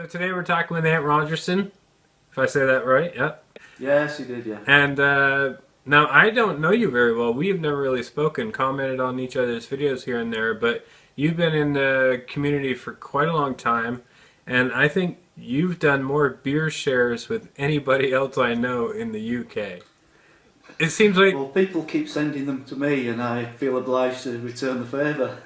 So today we're talking with Ant Rogerson, if I say that right, yeah. Yes, you did, yeah. And now I don't know you very well. We've never really spoken, commented on each other's videos here and there, but you've been in the community for quite a long time, and I think you've done more beer shares with anybody else I know in the UK. It seems like... Well, people keep sending them to me and I feel obliged to return the favour.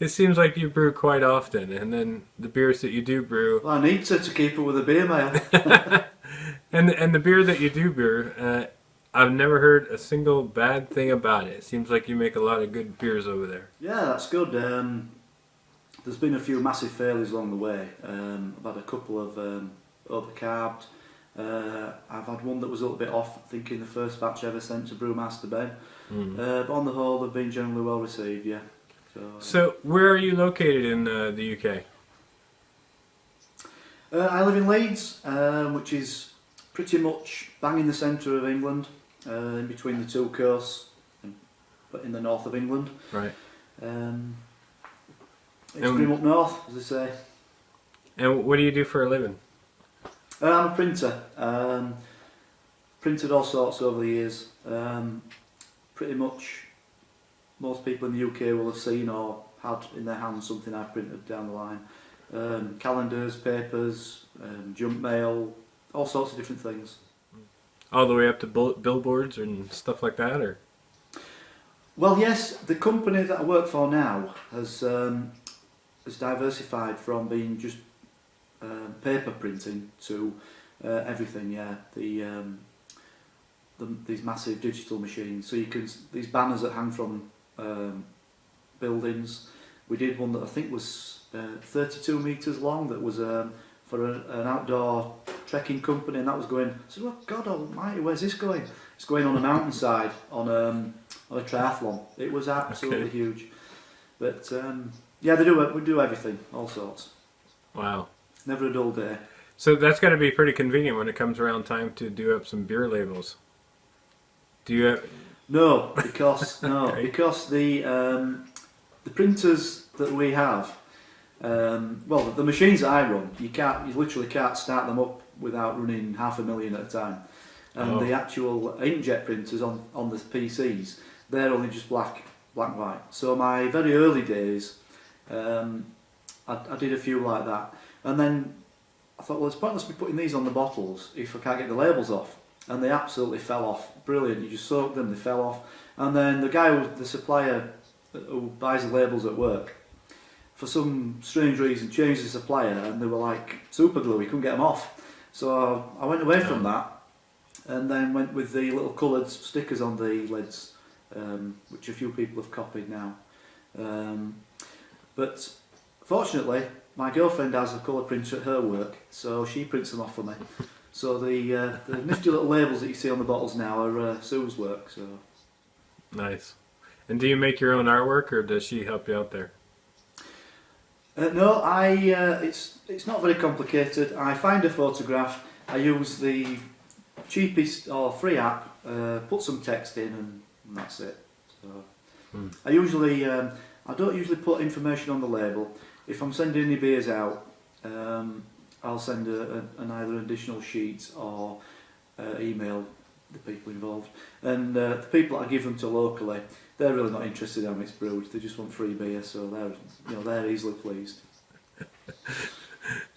It seems like you brew quite often, and then the beers that you do brew... Well, I need to keep up with the beer mail. and the beer that you do brew, I've never heard a single bad thing about it. It seems like you make a lot of good beers over there. Yeah, that's good. There's been a few massive failures along the way. I've had a couple of overcarbed. I've had one that was a little bit off, I think in the first batch I ever sent to Brewmaster Ben. But on the whole, they've been generally well received, yeah. So where are you located in the UK? I live in Leeds, which is pretty much bang in the centre of England, in between the two coasts, but in the north of England. Right. Extreme up north, as they say. And what do you do for a living? I'm a printer. Printed all sorts over the years. Pretty much most people in the UK will have seen or had in their hands something I've printed down the line. Calendars, papers, junk mail, all sorts of different things. All the way up to billboards and stuff like that, or? Well, yes, the company that I work for now has diversified from being just paper printing to everything. Yeah, these massive digital machines. So you can these banners that hang from buildings. We did one that I think was 32 metres long. That was for an outdoor trekking company, and that was going. I said, "Oh God Almighty, where's this going?" It's going on a mountainside on a triathlon. It was absolutely huge. But yeah, we do everything, all sorts. Wow. Never a dull day. So that's got to be pretty convenient when it comes around time to do up some beer labels. Do you have... No, because Okay. because the printers that we have, well, the machines that I run, you literally can't start them up without running 500,000 at a time, and the actual inkjet printers on the PCs, they're only just black and white. So my very early days, I did a few like that, and then I thought, well, it's pointless me putting these on the bottles if I can't get the labels off. And they absolutely fell off. Brilliant. You just soak them, they fell off. And then the supplier who buys the labels at work, for some strange reason, changed the supplier, and they were like super glue. He couldn't get them off. So I went away from that, and then went with the little coloured stickers on the lids, which a few people have copied now. But fortunately, my girlfriend has a colour printer at her work, so she prints them off for me. So the nifty little labels that you see on the bottles now are Sue's work. So Nice. And do you make your own artwork, or does she help you out there? No, it's not very complicated. I find a photograph, I use the cheapest or free app, put some text in, and that's it. So I don't usually put information on the label. If I'm sending any beers out, I'll send an either an additional sheet or email the people involved. And the people I give them to locally, they're really not interested in how it's brewed. They just want free beer, so they're easily pleased.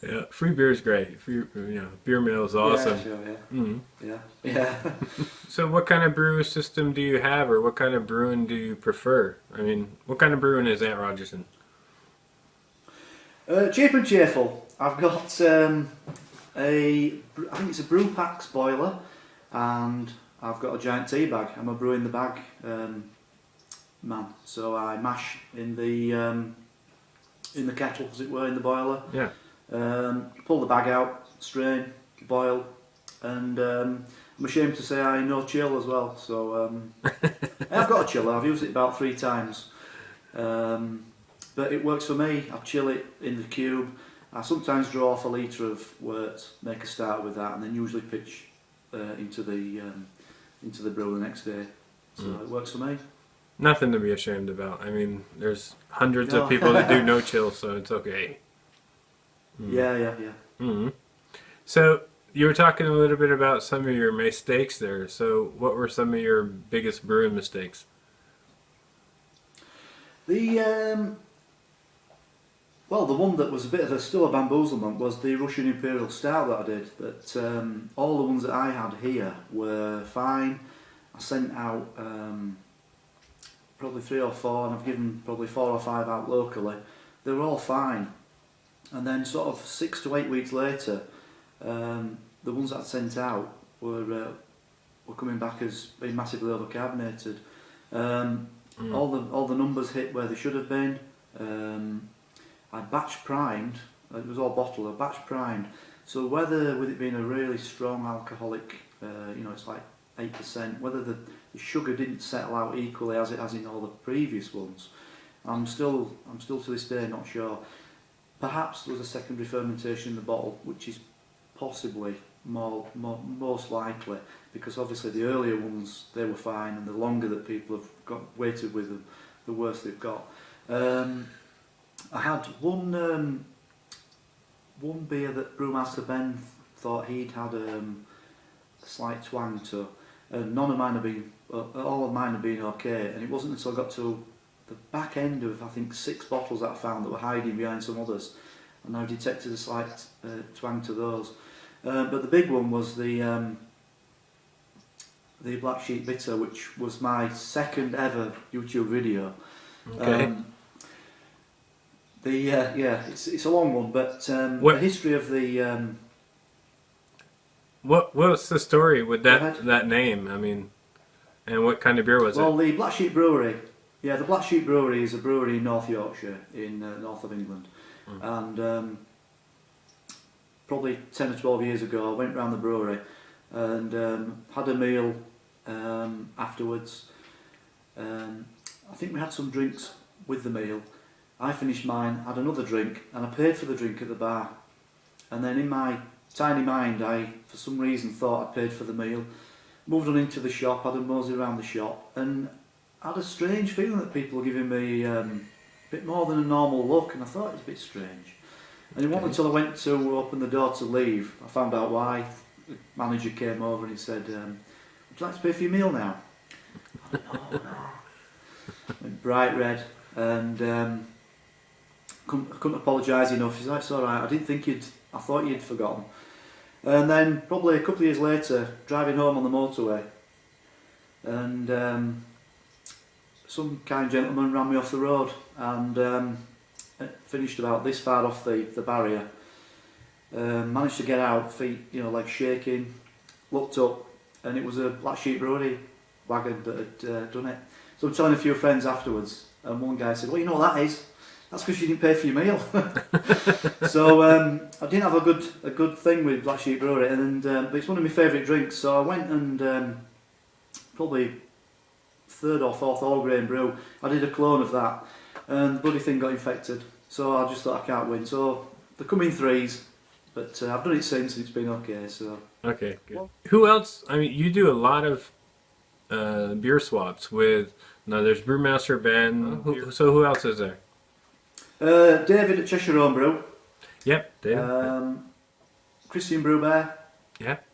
Yeah, free beer is great. Beer mail is awesome. Yeah, sure, yeah. Mm-hmm. Yeah. So what kind of brew system do you have, or what kind of brewing do you prefer? I mean, what kind of brewing is Ant Rogerson? Cheap and cheerful. I've got I think it's a brew packs boiler, and I've got a giant tea bag. I'm a brew in the bag man. So I mash in the kettle, as it were, in the boiler. Yeah. Pull the bag out, strain, boil, and I'm ashamed to say I know chill as well. So I've got a chiller. I've used it about 3 times. But it works for me. I chill it in the cube. I sometimes draw off a litre of wort, make a start with that, and then usually pitch into the brew the next day. So it works for me. Nothing to be ashamed about. I mean, there's hundreds of people that do no chill, so it's okay. Yeah. Hmm. So you were talking a little bit about some of your mistakes there. So what were some of your biggest brewing mistakes? The well, the one that was a bit of still a bamboozlement was the Russian Imperial Stout that I did. But all the ones that I had here were fine. I sent out probably 3 or 4, and I've given probably 4 or 5 out locally. They were all fine. And then sort of 6 to 8 weeks later, the ones that I'd sent out were coming back as being massively overcarbonated. All the numbers hit where they should have been. I batch primed. It was all bottled. I batch primed. So whether with it being a really strong alcoholic, it's like 8%, whether the sugar didn't settle out equally as it has in all the previous ones, I'm still to this day not sure. Perhaps there was a secondary fermentation in the bottle, which is possibly most likely, because obviously the earlier ones, they were fine, and the longer that people have waited with them, the worse they've got. I had one beer that Brewmaster Ben thought he'd had a slight twang to, and all of mine have been okay, and it wasn't until I got to the back end of, I think, 6 bottles that I found that were hiding behind some others, and I detected a slight twang to those. But the big one was the Black Sheep Bitter, which was my second ever YouTube video. Okay. It's a long one, but What- the history of the What's the story with that name? I mean, and what kind of beer was it? the Black Sheep Brewery. Yeah, the Black Sheep Brewery is a brewery in North Yorkshire, in north of England, and probably 10 or 12 years ago, I went round the brewery and had a meal afterwards. I think we had some drinks with the meal. I finished mine, had another drink, and I paid for the drink at the bar. And then in my tiny mind, I, for some reason, thought I'd paid for the meal. Moved on into the shop, had a mosey around the shop, and had a strange feeling that people were giving me a bit more than a normal look, and I thought it was a bit strange. And it wasn't until I went to open the door to leave, I found out why. The manager came over and he said, would you like to pay for your meal now? I went, no. Went bright red, and couldn't apologise enough. He's like, it's alright, I thought you'd forgotten. And then probably a couple of years later, driving home on the motorway, and some kind gentleman ran me off the road, and finished about this far off the barrier. Managed to get out, feet, legs shaking, looked up, and it was a Black Sheep Brewery wagon that had done it. So I'm telling a few friends afterwards, and one guy said, well, you know what that is? That's because you didn't pay for your meal. So I didn't have a good thing with Black Sheep Brewery, and but it's one of my favourite drinks. So I went and probably 3rd or 4th all grain brew, I did a clone of that, and the bloody thing got infected. So I just thought I can't win. So they come in 3s, but I've done it since and it's been okay. So Okay, good. Well, who else? I mean, you do a lot of beer swaps with. Now, there's Brewmaster Ben. So who else is there? David at Cheshire Home Brew. Yep, David. Christian Brewbear. Yep.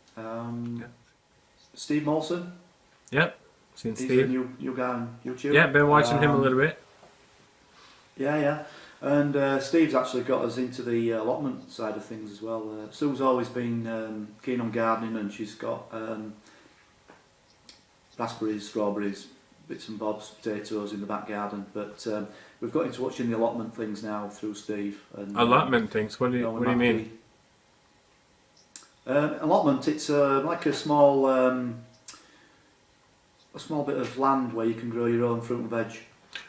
Steve Molson. Yep. Seen He's Steve. a new guy on YouTube. Yeah, been watching him a little bit. Yeah. And Steve's actually got us into the allotment side of things as well. Sue's always been keen on gardening, and she's got raspberries, strawberries, bits and bobs, potatoes in the back garden. But we've got into watching the allotment things now through Steve. And, Allotment things. What do you mean? Allotment. It's like a small bit of land where you can grow your own fruit and veg.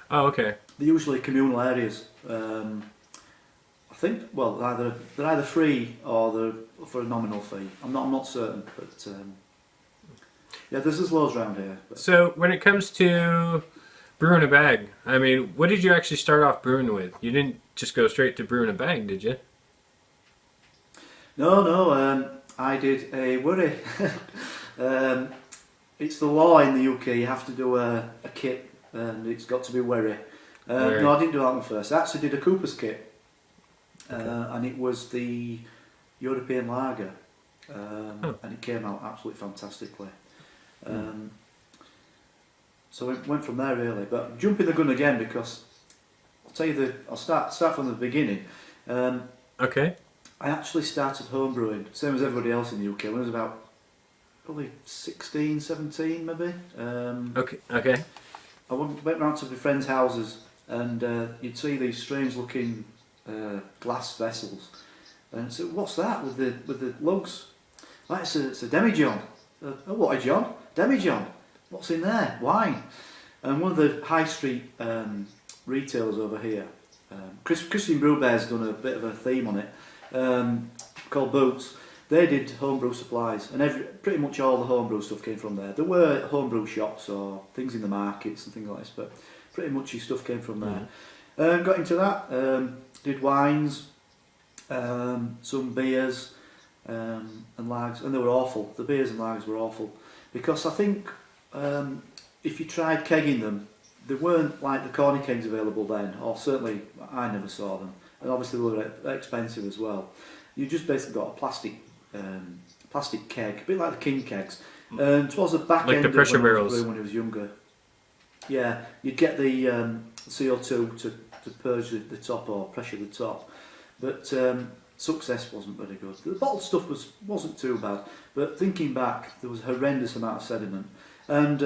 Oh, okay. They're usually communal areas. I think, well, they're either free or they're for a nominal fee. I'm not certain, but yeah, there's loads around here. But. So when it comes to brewing a bag, I mean, what did you actually start off brewing with? You didn't just go straight to brewing a bag, did you? No. I did a worry. It's the law in the UK. You have to do a kit, and it's got to be wherry. No, I didn't do that one first. I actually did a Cooper's kit. and it was the European lager, and it came out absolutely fantastically. So it went from there really, but jumping the gun again because I'll tell you I'll start from the beginning. Okay. I actually started home brewing, same as everybody else in the UK, when I was about probably 16, 17 maybe. Okay. I went round to my friends' houses and you'd see these strange looking glass vessels. And so, what's that with the lugs? Right, it's a demijohn. Oh, what a John? Demijohn. What's in there? Wine. And one of the high street retailers over here, Christian Brewbear's done a bit of a theme on it, called Boots. They did homebrew supplies, and pretty much all the homebrew stuff came from there. There were homebrew shops or things in the markets and things like this, but pretty much your stuff came from there. Got into that, did wines, some beers, and lagers, and they were awful. The beers and lagers were awful because I think if you tried kegging them, they weren't like the corny kegs available then, or certainly I never saw them, and obviously they were expensive as well. You just basically got a plastic keg, a bit like the king kegs. And towards the back like end the pressure of barrels. when I was younger, yeah, you'd get the CO2 to purge the top or pressure the top, but success wasn't very good. The bottled stuff wasn't too bad, but thinking back, there was a horrendous amount of sediment, and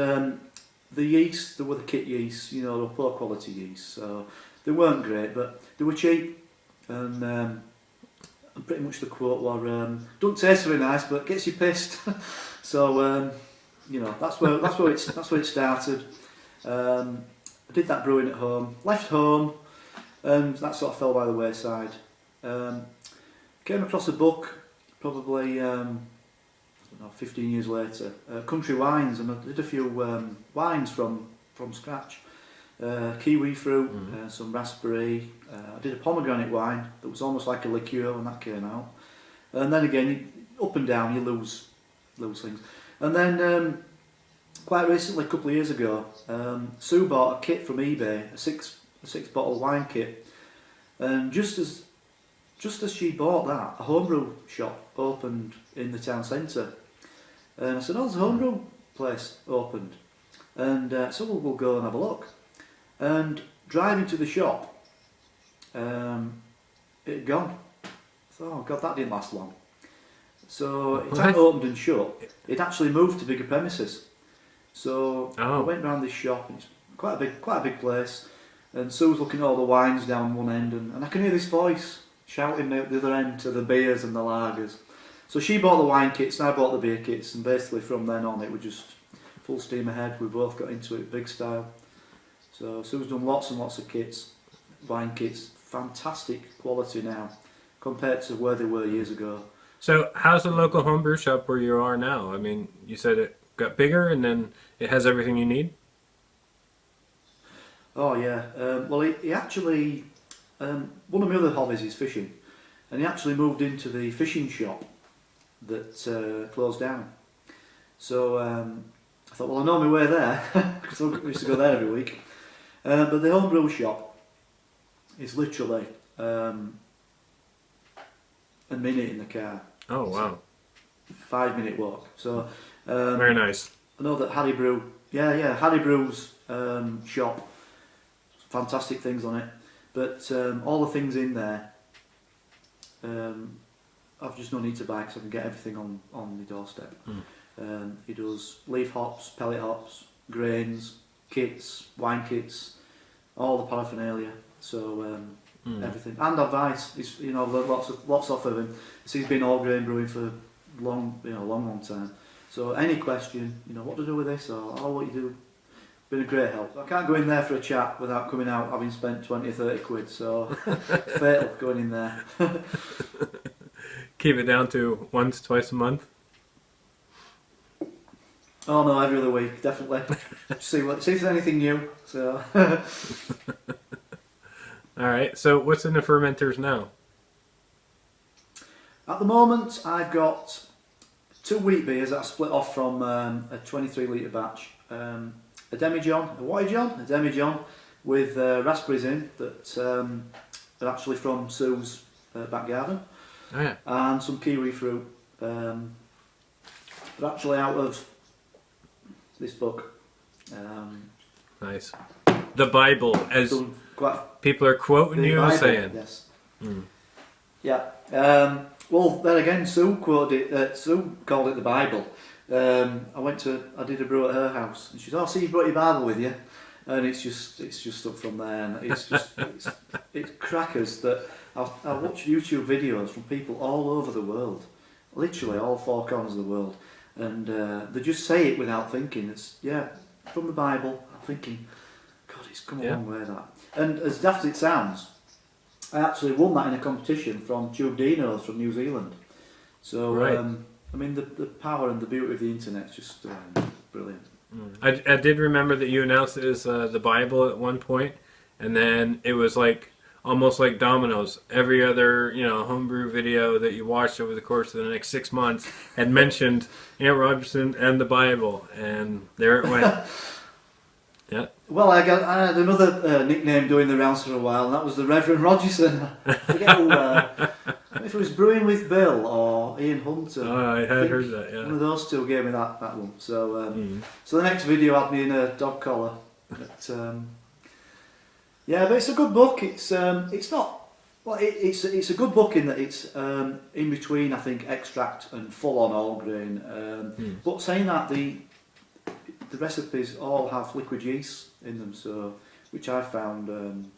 the yeast, there were the kit yeast, you know, the poor quality yeast, so they weren't great, but they were cheap, and pretty much the quote were, "Don't taste very nice, but gets you pissed." So you know, that's where it started. I did that brewing at home, left home, and that sort of fell by the wayside. Came across a book, probably I don't know, 15 years later, Country Wines, and I did a few wines from scratch. Kiwi fruit, some raspberry. I did a pomegranate wine that was almost like a liqueur when that came out. And then again, up and down, you lose things. And then quite recently, a couple of years ago, Sue bought a kit from eBay, a six bottle wine kit. And just as she bought that, a homebrew shop opened in the town centre. And I said, "Oh, there's a homebrew place opened." And so we'll go and have a look. And driving to the shop, it had gone. I thought, oh God, that didn't last long. So it hadn't opened and shut. It actually moved to bigger premises. So I went round this shop, and it's quite a big place. And Sue was looking at all the wines down one end, and I can hear this voice shouting at the other end to the beers and the lagers. So she bought the wine kits, and I bought the beer kits, and basically from then on it was just full steam ahead. We both got into it big style. So Sue's done lots and lots of kits, wine kits, fantastic quality now compared to where they were years ago. So how's the local homebrew shop where you are now? I mean, you said it got bigger and then it has everything you need? Oh yeah, well he actually, one of my other hobbies is fishing, and he actually moved into the fishing shop that closed down. So I thought, well, I know my way there, because I used to go there every week. But the homebrew shop is literally a minute in the car. Oh wow! 5-minute walk. So very nice. I know that Harry Brew's shop, fantastic things on it. But all the things in there, I've just no need to buy because I can get everything on the doorstep. He does leaf hops, pellet hops, grains, kits, wine kits, all the paraphernalia. So everything, and advice. He's, you know, lots of him. So he's been all grain brewing for long time. So any question, you know, what to do with this, or what you do, been a great help. I can't go in there for a chat without coming out having spent 20 or 30 quid. So fatal going in there. Keep it down to once, twice a month. Oh no, every other week, definitely. see if there's anything new. So. All right. So what's in the fermenters now? At the moment, I've got 2 wheat beers that I split off from a 23 litre batch. A demijohn, a demijohn with raspberries in that are actually from Sue's back garden, Oh yeah. and some kiwi fruit. They're actually out of this book. Nice. The Bible, as Done quite people are quoting the you Bible, saying. yes. Mm. Yeah. Well, then again, Sue quoted it. Sue called it the Bible. I did a brew at her house, and she said, "Oh, so you brought your Bible with you?" And it's just up from there, and it's crackers that I watch YouTube videos from people all over the world, literally all four corners of the world, and they just say it without thinking. It's from the Bible. I'm thinking, God, it's come a long way that. And as daft as it sounds, I actually won that in a competition from Tube Dinos from New Zealand. So Right. I mean, the power and the beauty of the internet is just brilliant. I did remember that you announced it as the Bible at one point, and then it was like almost like dominoes. Every other homebrew video that you watched over the course of the next 6 months had mentioned Ant Rogerson and the Bible, and there it went. Yeah. Well, I had another nickname doing the rounds for a while, and that was the Reverend Rogerson. I forget who, if it was Brewing with Bill or Ian Hunter. Oh, I had heard that. Yeah. One of those two gave me that one. So, so the next video had me in a dog collar. But, but it's a good book. It's not. Well, it's a good book in that it's in between, I think, extract and full on all grain. But saying that, the recipes all have liquid yeast in them, so which I found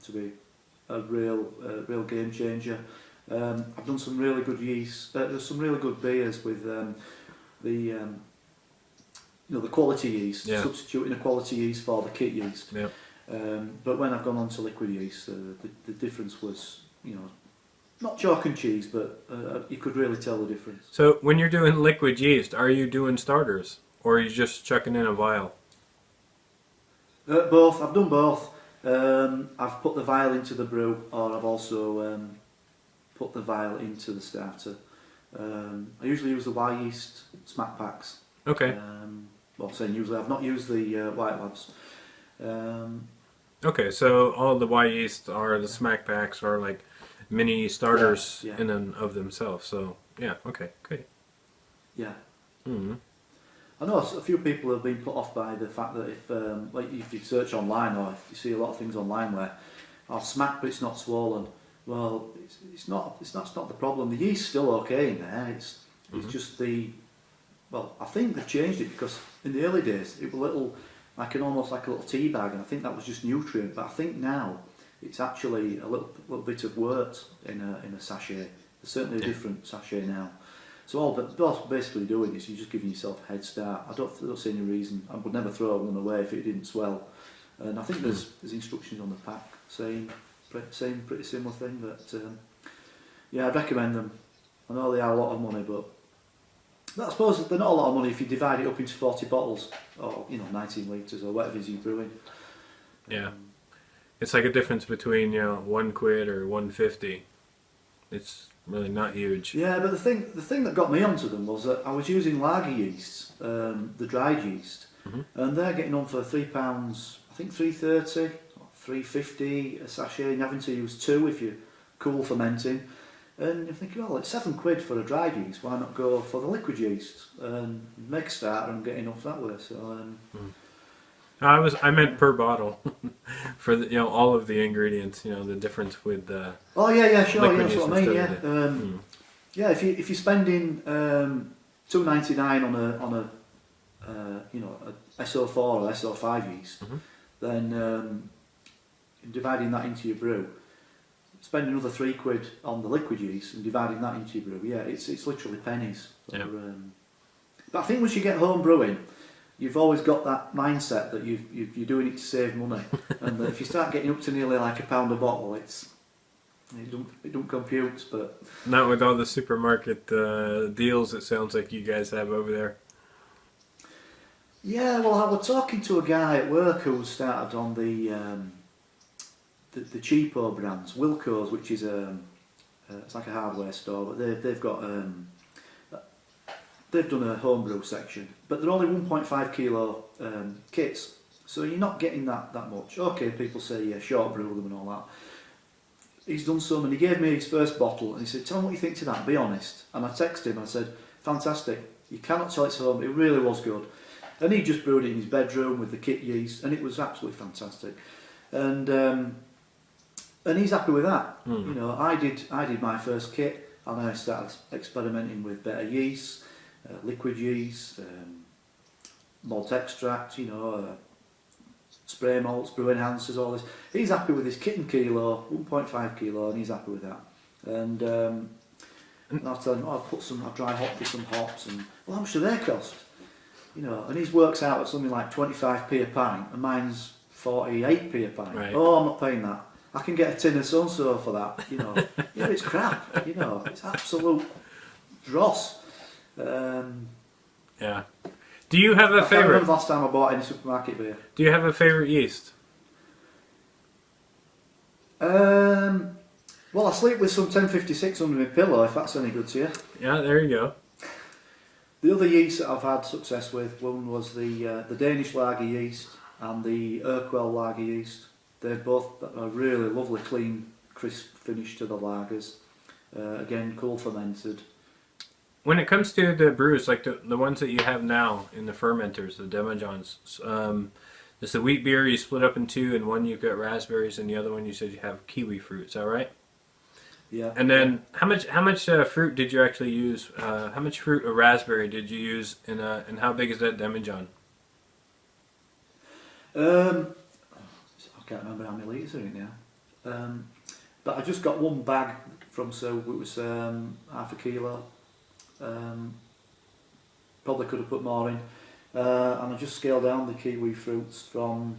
to be a real game changer. I've done some really good yeast. There's some really good beers with the quality yeast, substituting a quality yeast for the kit yeast. Yeah. But when I've gone on to liquid yeast, the difference was, not chalk and cheese, but you could really tell the difference. So when you're doing liquid yeast, are you doing starters, or are you just chucking in a vial? Both. I've done both. I've put the vial into the brew, or I've also put the vial into the starter. I usually use the Y yeast smack packs. Okay. Usually I've not used the White Labs. Okay, so all the Y yeast are the smack packs are like mini starters in and of themselves. So yeah, okay, great. Yeah. Mm-hmm. I know a few people have been put off by the fact that if you search online or if you see a lot of things online where I'll smack but it's not swollen. Well, it's not the problem. The yeast's still okay in there. It's just I think they've changed it because in the early days it was almost like a little tea bag, and I think that was just nutrient. But I think now it's actually a little bit of wort in a sachet. There's certainly a different sachet now. So all basically doing is you're just giving yourself a head start. I don't see any reason. I would never throw one away if it didn't swell. And I think there's instructions on the pack saying pretty similar thing. But I'd recommend them. I know they are a lot of money, but I suppose they're not a lot of money if you divide it up into 40 bottles or 19 litres or whatever it is you're brewing. Yeah, it's like a difference between £1 or £1.50. It's really not huge. Yeah, but the thing that got me onto them was that I was using lager yeasts, the dried yeast, and they're getting on for £3. I think £3.30, £3.50 a sachet, and having to use 2 if you're cool fermenting. And you're thinking, well, it's £7 for a dried yeast. Why not go for the liquid yeast and make a starter and get enough that way? So. I meant per bottle for all of the ingredients. The difference with the. Oh yeah, sure. liquid Yeah, that's yeast what I mean. instead Yeah, if you're spending £2.99 on a SO4 or SO5 yeast, then dividing that into your brew, spending another £3 on the liquid yeast and dividing that into your brew. Yeah, it's literally pennies. Yeah. But I think once you get home brewing, you've always got that mindset that you're doing it to save money, and that if you start getting up to nearly like £1 a bottle, it don't compute. But not with all the supermarket deals. It sounds like you guys have over there. Yeah, well, I was talking to a guy at work who started on the cheapo brands, Wilco's, which is it's like a hardware store, but they've got they've done a homebrew section, but they're only 1.5 kilo kits, so you're not getting that much. Okay, people say short brew them and all that. he's done some, and he gave me his first bottle, and he said, "Tell me what you think to that. Be honest." And I texted him. I said, "Fantastic. You cannot tell it's home. It really was good." And he just brewed it in his bedroom with the kit yeast, and it was absolutely fantastic. And he's happy with that. You know, I did my first kit, and I started experimenting with better yeast, liquid yeast, malt extract, you know, spray malts, brew enhancers, all this. He's happy with his kit and kilo, 1.5 kilo, and he's happy with that. And I'll tell him, I'll dry hop with some hops, and well, how much do they cost? You know, and his works out at something like 25p a pint, and mine's 48p a pint. Right. Oh, I'm not paying that. I can get a tin of so-and-so for that, you know. Yeah, it's crap, you know. It's absolute dross. Yeah. Do you have a I can't favorite? remember the last time I bought any supermarket beer. Do you have a favorite yeast? Well, I sleep with some 1056 under my pillow, if that's any good to you. Yeah, there you go. The other yeast that I've had success with, one was the Danish lager yeast and the Urquell lager yeast. They've both got a really lovely, clean, crisp finish to the lagers. Again, cool fermented. When it comes to the brews, like the ones that you have now in the fermenters, the demijohns, there's the wheat beer you split up in two, and one you've got raspberries, and the other one you said you have kiwi fruit. Is that right? Yeah. And then how much fruit did you actually use? How much fruit or raspberry did you use, and how big is that demijohn? I can't remember how many litres are in it now. But I just got one bag from, so it was half a kilo. Probably could have put more in. And I just scaled down the kiwi fruits from,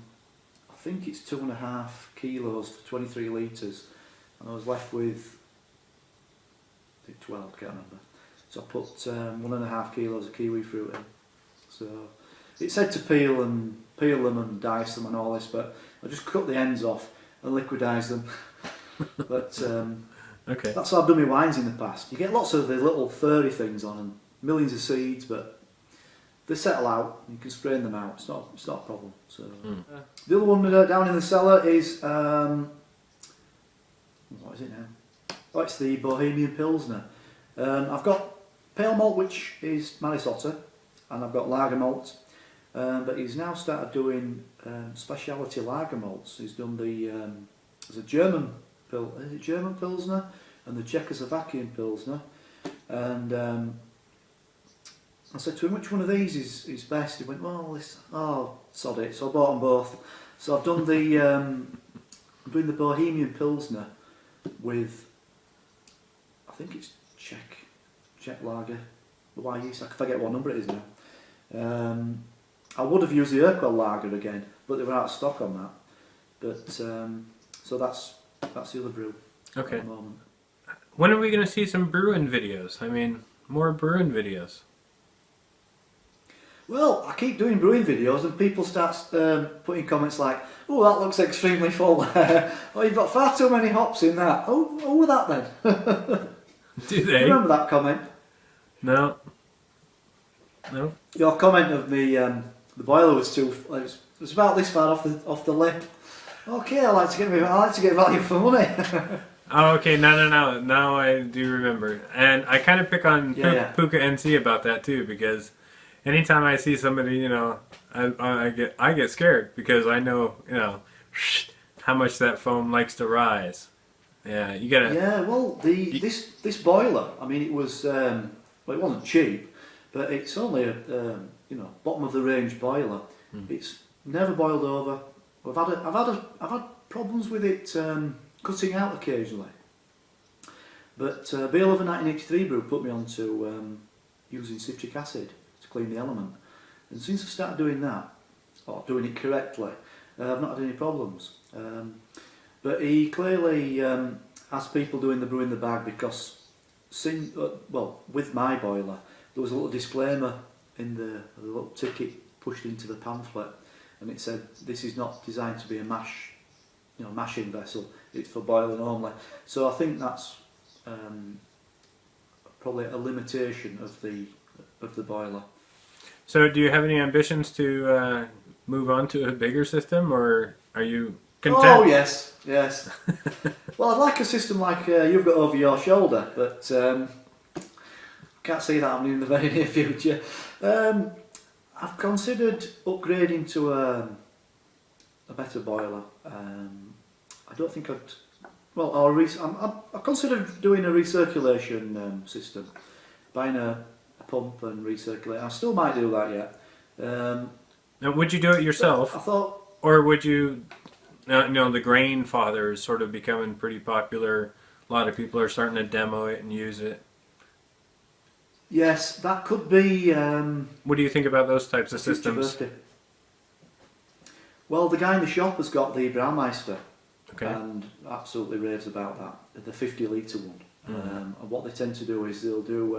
I think it's 2.5 kilos for 23 litres. And I was left with, I think 12, can't remember. So I put 1.5 kilos of kiwi fruit in. So it said to peel them and dice them and all this, but I just cut the ends off and liquidise them. But Okay. that's how I've done my wines in the past. You get lots of the little furry things on them, millions of seeds, but they settle out. You can strain them out. It's not a problem. So the other one down in the cellar is what is it now? Oh, it's the Bohemian Pilsner. I've got pale malt, which is Marisotta, and I've got lager malt. But he's now started doing specialty lager malts. He's done there's a German Pilsner and the Czechoslovakian Pilsner. And I said to him, which one of these is best? He went, well, sod it. So I bought them both. So I've done I'm doing the Bohemian Pilsner with, I think it's Czech lager. Why I forget what number it is now. I would have used the Urquell lager again, but they were out of stock on that. But so that's the other brew. Okay. At the moment. When are we going to see some brewing videos? I mean, more brewing videos. Well, I keep doing brewing videos, and people start putting comments like, "Oh, that looks extremely full." "Oh, you've got far too many hops in that." Oh, with that then. Do they? Remember that comment? No. Your comment of me, the boiler was too. It was about this far off the lip. Okay, I like to get value for money. Oh, okay. No. Now I do remember, and I kind of pick on Puka NC about that too, because anytime I see somebody, you know, I get scared because I know, you know, how much that foam likes to rise. Yeah, you gotta. Yeah, well, this boiler. I mean, it was it wasn't cheap, but it's only a bottom of the range boiler. It's never boiled over. I've had problems with it cutting out occasionally. But Beer Lover 1983 brew put me on to using citric acid to clean the element, and since I started doing that, or doing it correctly, I've not had any problems. But he clearly has people doing the brew in the bag, because with my boiler there was a little disclaimer in the little ticket pushed into the pamphlet, and it said this is not designed to be a mashing vessel, it's for boiling only. So I think that's probably a limitation of the boiler. So do you have any ambitions to move on to a bigger system, or are you content. Oh yes, yes. Well, I'd like a system like you've got over your shoulder, but can't see that happening in the very near future. I've considered upgrading to a better boiler. I don't think I'd. Well, I considered doing a recirculation system, buying a pump and recirculate. I still might do that yet. Now, would you do it yourself, I thought. or would you? The grain father is sort of becoming pretty popular. A lot of people are starting to demo it and use it. Yes, that could be. What do you think about those types of systems? Birthday. Well, the guy in the shop has got the Brewmeister, Okay. and absolutely raves about that. The 50 litre one. And what they tend to do is they'll do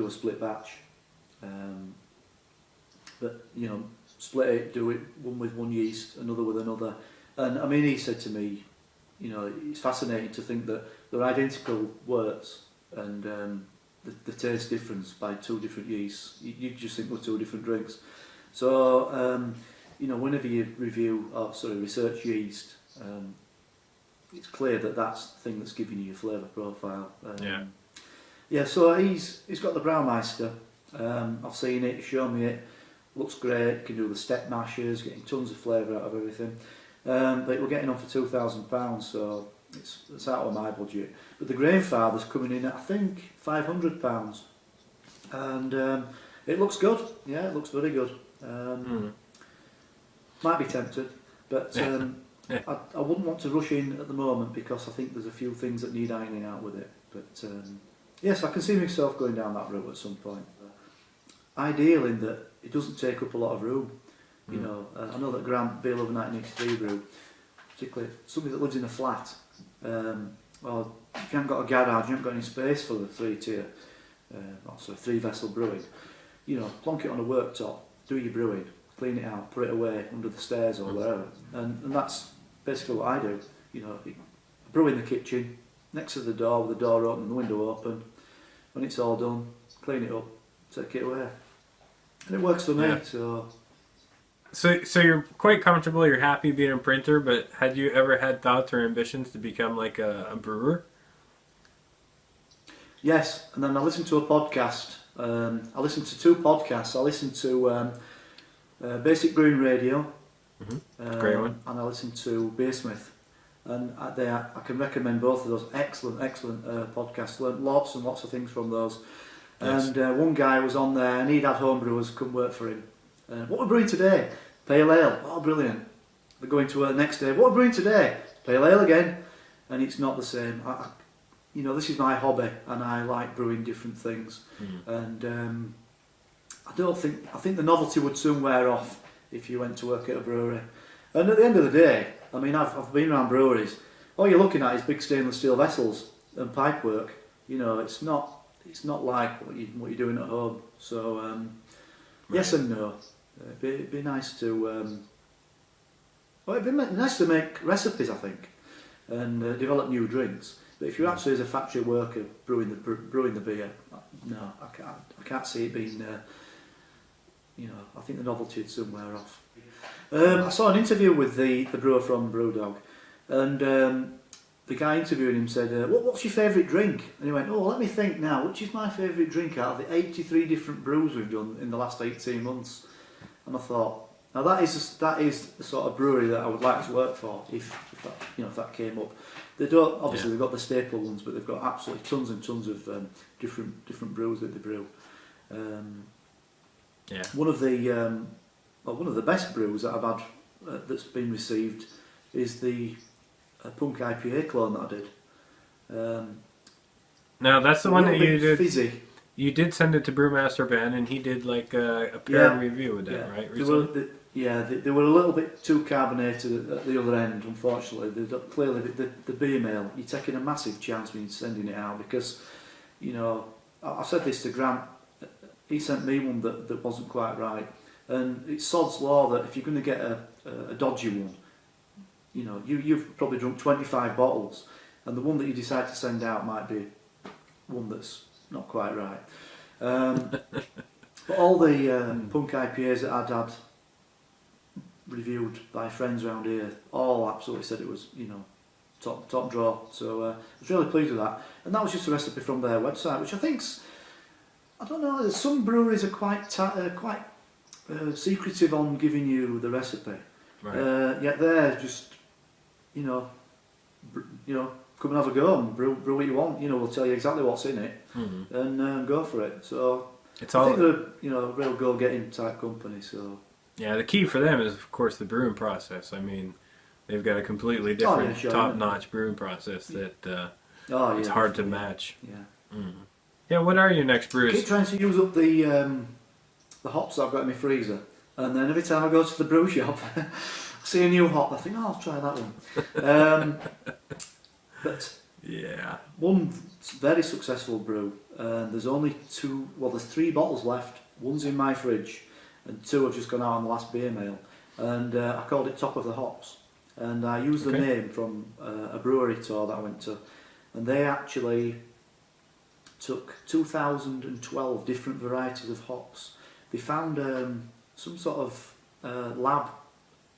a split batch, but split it, do it one with one yeast, another with another. And I mean, he said to me, it's fascinating to think that they're identical worts and the taste difference by two different yeasts. You just think they're two different drinks. So whenever you review or research yeast, it's clear that that's the thing that's giving you your flavour profile. Yeah. So he's got the Brewmeister. I've seen it, shown me it. Looks great. Can do the step mashers, getting tons of flavour out of everything. But we're getting on for £2,000, so it's out of my budget. But the Grainfather's coming in at I think £500, and it looks good. Yeah, it looks very good. Might be tempted, but I wouldn't want to rush in at the moment because I think there's a few things that need ironing out with it. But yes, I can see myself going down that route at some point. Ideal in that it doesn't take up a lot of room. I know that Grant Bill of 1983 brew, particularly somebody that lives in a flat, or if you haven't got a garage, you haven't got any space for the three vessel brewing, plonk it on a worktop, do your brewing, clean it out, put it away under the stairs or wherever, and that's basically what I do. Brew in the kitchen, next to the door with the door open and the window open. When it's all done, clean it up, take it away, and it works for me. Yeah. So you're quite comfortable, you're happy being a printer, but had you ever had thoughts or ambitions to become like a brewer? yes, and then I listened to a podcast. I listened to two podcasts. I listened to Basic Brewing Radio, Great one. and I listened to Beersmith. And I can recommend both of those. Excellent podcasts. Learned lots and lots of things from those. Yes. And one guy was on there, and he'd had homebrewers come work for him. What we're brewing today? Pale ale. Oh, brilliant. They're going to work the next day. What we're brewing today? Pale ale again. And it's not the same. This is my hobby, and I like brewing different things. And I think the novelty would soon wear off if you went to work at a brewery. And at the end of the day, I mean, I've been around breweries. All you're looking at is big stainless steel vessels and pipework. It's not like what you're doing at home. So yes and no. It'd be nice to. It'd be nice to make recipes, I think, and develop new drinks. But if you're actually as a factory worker brewing the beer, no, I can't see it being. I think the novelty would soon wear off. I saw an interview with the brewer from Brewdog, and the guy interviewing him said, what's your favourite drink? And he went, let me think now, which is my favourite drink out of the 83 different brews we've done in the last 18 months? And I thought, now that is the sort of brewery that I would like to work for if that came up. They don't, obviously they've got the staple ones, but they've got absolutely tons and tons of different brews that they brew. One of the best brews that I've had that's been received is the Punk IPA clone that I did. Now that's the one that you did. Fizzy. You did send it to Brewmaster Ben, and he did like a peer review with that, right? They were a little bit too carbonated at the other end, unfortunately. Clearly, the beer mail, you're taking a massive chance when you're sending it out because, I said this to Grant. He sent me one that wasn't quite right, and it's sod's law that if you're going to get a dodgy one, you've probably drunk 25 bottles, and the one that you decide to send out might be one that's not quite right. But all the Punk IPAs that I'd had reviewed by friends around here, all absolutely said it was, top draw. So I was really pleased with that. And that was just a recipe from their website, which I think's, I don't know, some breweries are quite secretive on giving you the recipe. Right. Yet they're just, come and have a go and brew what you want. We'll tell you exactly what's in it and go for it. So It's I all. think they're a real go-getting type company. So Yeah, the key for them is, of course, the brewing process. I mean, they've got a completely different, sure, top-notch brewing process that it's yeah, hard to definitely. match. Yeah. Yeah, what are your next I brews? keep trying to use up the hops I've got in my freezer, and then every time I go to the brew shop, I see a new hop. I think, I'll try that one. But Yeah. one very successful brew. There's only there's 3 bottles left. One's in my fridge, and 2 have just gone out on the last beer mail. And I called it Top of the Hops. And I used the name from a brewery tour that I went to, and they actually took 2012 different varieties of hops. They found some sort of lab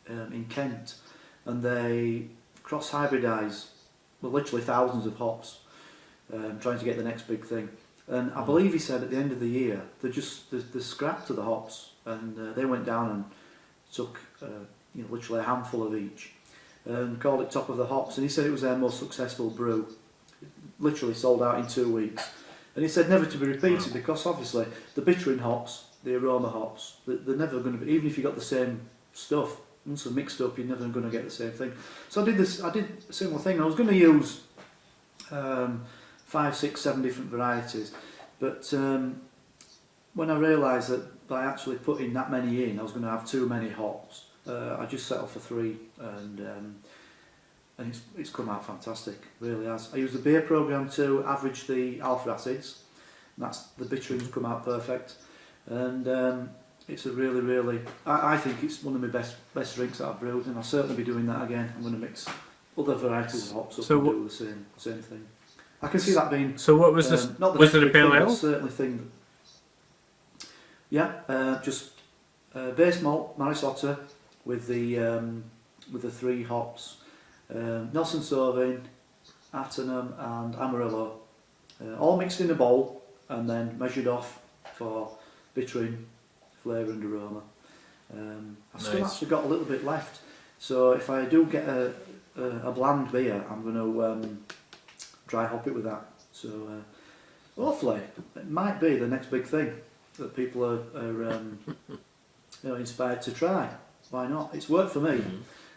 in Kent, and they cross-hybridise literally thousands of hops, trying to get the next big thing. And I believe he said at the end of the year they scrapped the hops, and they went down and took literally a handful of each and called it Top of the Hops. And he said it was their most successful brew. It literally sold out in 2 weeks. And he said never to be repeated, because obviously the bittering hops, the aroma hops, they're never going to be, even if you got the same stuff, once they're mixed up, you're never going to get the same thing. So I did a similar thing. I was going to use 5, 6, 7 different varieties, but when I realised that by actually putting that many in, I was going to have too many hops. I just settled for 3, and it's come out fantastic, really has. I used the beer program to average the alpha acids, and that's the bittering's come out perfect, and it's a really, I think it's one of my best drinks that I've brewed, and I'll certainly be doing that again. I'm going to mix other varieties of hops up and do the same thing. I can see that being. So what was this? Not the Was next it a big pale thing, ale? but certainly thing. Just base malt Marisotta with the 3 hops, Nelson Sauvin, Atenum, and Amarillo, all mixed in a bowl and then measured off for bittering, flavour and aroma. I've still Nice. actually got a little bit left, so if I do get a bland beer, I'm going to dry hop it with that. So hopefully it might be the next big thing that people are inspired to try. Why not? It's worked for me.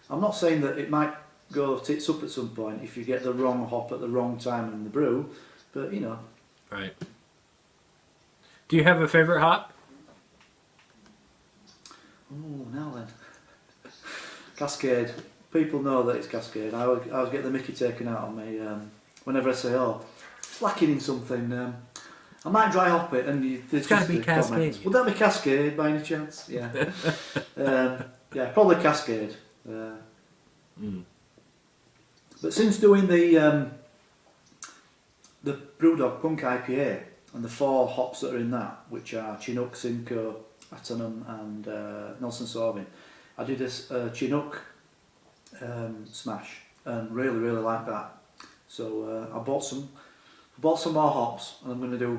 I'm not saying that it might go tits up at some point if you get the wrong hop at the wrong time in the brew, but Right. Do you have a favorite hop? Oh, now then. Cascade. People know that it's Cascade. I always get the mickey taken out on me whenever I say, it's lacking in something. I might dry hop it, and It's got to be Cascade. Would that be Cascade by any chance? Yeah. Yeah, probably Cascade. But since doing the Brewdog Punk IPA and the 4 hops that are in that, which are Chinook, Simcoe, Atenum and Nelson Sauvin, I did a Chinook smash and really liked that. So I bought some more hops, and I'm going to do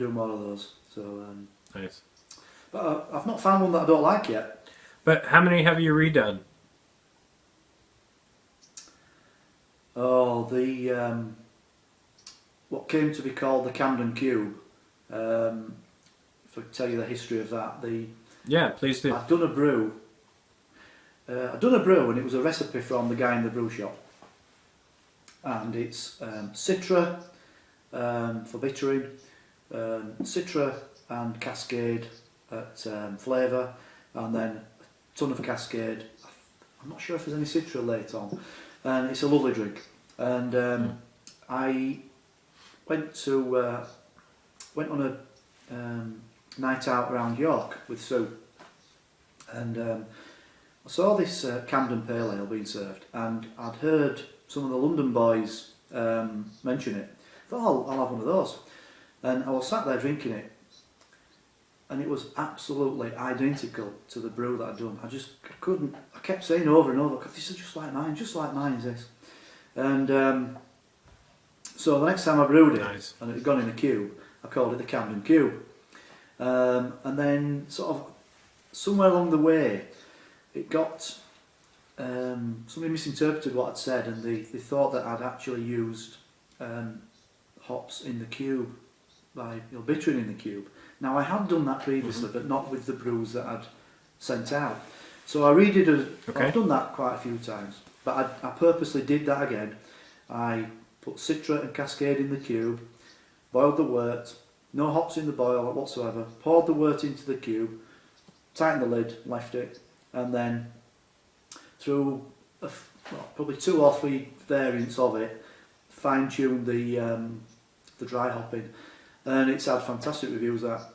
more of those. So Nice. but I've not found one that I don't like yet. But how many have you redone? Oh, the what came to be called the Camden Cube. If I tell you the history of that, Yeah, please do. I'd done a brew. And it was a recipe from the guy in the brew shop. And it's Citra for bittering, Citra and Cascade at flavour, and then a ton of Cascade. I'm not sure if there's any Citra late on. And it's a lovely drink. And I went on a night out around York with Sue, and I saw this Camden Pale Ale being served, and I'd heard some of the London boys mention it. I thought, I'll have one of those, and I was sat there drinking it, and it was absolutely identical to the brew that I'd done. I kept saying over and over, this is just like mine, is this. And so the next time I brewed it, Nice. and it had gone in a cube, I called it the Camden Cube. And then sort of somewhere along the way, it got, somebody misinterpreted what I'd said, and they thought that I'd actually used hops in the cube by bittering in the cube. Now I had done that previously, but not with the brews that I'd sent out. So I redid it. I've done that quite a few times, but I purposely did that again. I put Citra and Cascade in the cube, boiled the wort, no hops in the boil whatsoever, poured the wort into the cube, tightened the lid, left it, and then through probably 2 or 3 variants of it, fine-tuned the dry hopping, and it's had fantastic reviews. That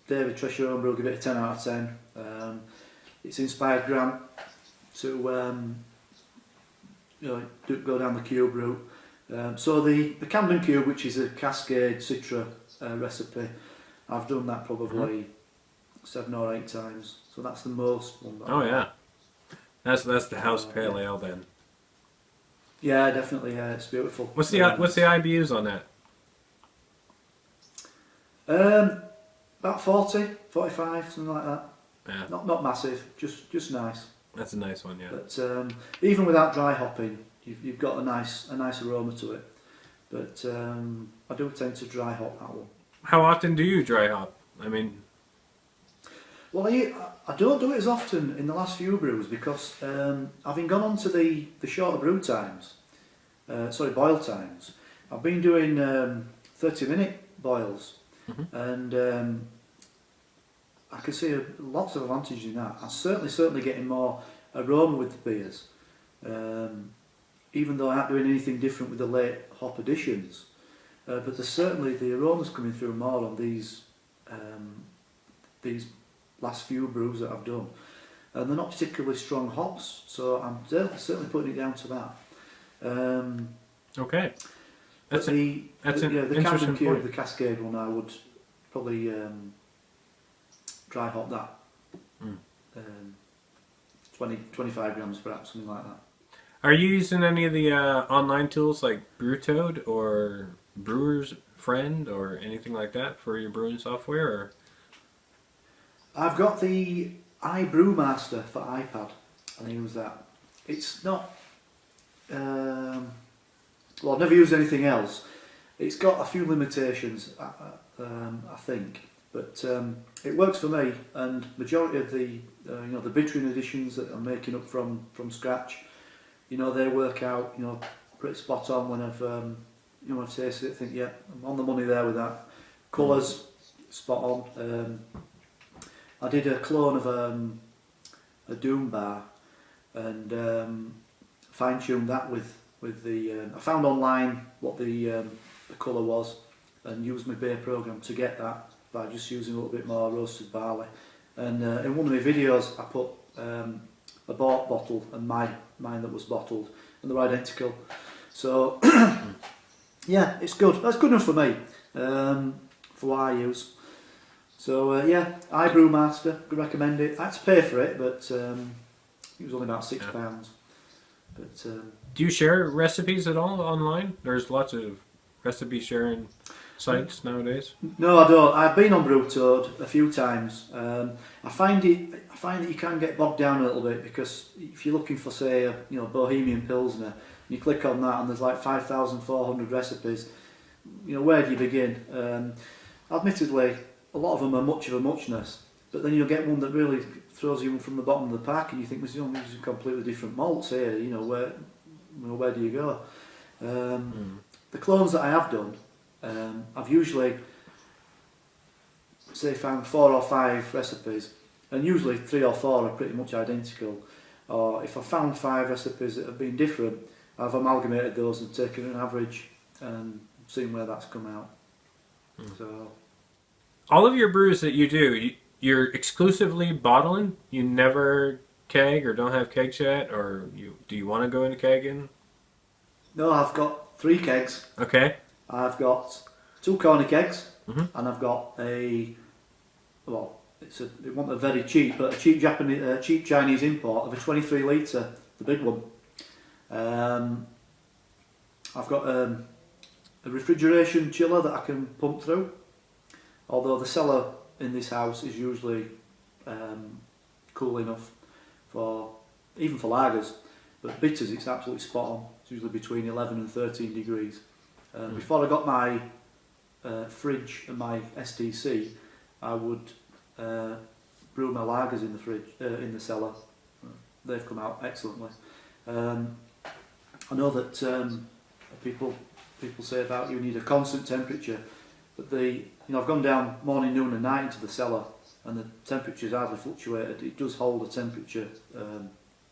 David Tresher Homebrew gave it a 10 out of 10. It's inspired Grant to go down the cube route. So the Camden Cube, which is a Cascade Citra recipe, I've done that probably 7 or 8 times. So that's the most one. Oh yeah, that's the house pale ale then. Yeah, definitely. Yeah, it's beautiful. What's the IBUs on that? About 40, 45, something like that. Yeah. Not massive, just nice. That's a nice one, yeah. But even without dry hopping, you've got a nice aroma to it. But I do tend to dry hop that one. How often do you dry hop? I mean, well, I don't do it as often in the last few brews because having gone on to the shorter brew times, boil times, I've been doing 30-minute boils, and I can see lots of advantage in that. I'm certainly getting more aroma with the beers, even though I aren't doing anything different with the late hop additions. But there's certainly the aromas coming through more on these last few brews that I've done, and they're not particularly strong hops, so I'm certainly putting it down to that. okay, the interesting Camden Cube, point. the Cascade one, I would probably dry hop that. 20-25 grams perhaps, something like that. Are you using any of the online tools like Brewtoad or Brewer's Friend or anything like that for your brewing software? Or? I've got the iBrewmaster for iPad, and I use that. It's not. Well, I've never used anything else. It's got a few limitations, I think, but it works for me. And majority of the the bittering additions that I'm making up from scratch, they work out pretty spot on when I've tasted it. I think, yeah, I'm on the money there with that. Colours spot on. I did a clone of a Doom bar and fine-tuned that with the. I found online what the colour was and used my beer program to get that by just using a little bit more roasted barley. And in one of my videos, I put a bought bottle and mine that was bottled, and they're identical. So yeah, it's good. That's good enough for me, for what I use. So yeah, iBrewmaster, could recommend it. I had to pay for it, but it was only about £6. But do you share recipes at all online? There's lots of recipe sharing sites nowadays. No, I don't. I've been on Brewtoad a few times. I find that you can get bogged down a little bit, because if you're looking for, say, Bohemian Pilsner, you click on that and there's like 5,400 recipes. Where do you begin? Admittedly, a lot of them are much of a muchness, but then you'll get one that really throws you from the bottom of the pack, and you think, these are completely different malts here. Where do you go? The clones that I have done, I've usually found 4 or 5 recipes, and usually 3 or 4 are pretty much identical. Or if I found 5 recipes that have been different, I've amalgamated those and taken an average and seen where that's come out. So, all of your brews that you do, you're exclusively bottling. You never keg or don't have kegs yet, or do you want to go into kegging? No, I've got 3 kegs. Okay. I've got 2 corner kegs, and I've got a well, it wasn't a very cheap, but a cheap cheap Chinese import of a 23 litre, the big one. I've got a refrigeration chiller that I can pump through, although the cellar in this house is usually cool enough even for lagers, but bitters it's absolutely spot on. It's usually between 11 and 13 degrees. Before I got my fridge and my STC, I would brew my lagers in the fridge, in the cellar. They've come out excellently. I know that people say about you need a constant temperature, but I've gone down morning, noon, and night into the cellar, and the temperature's hardly fluctuated. It does hold a temperature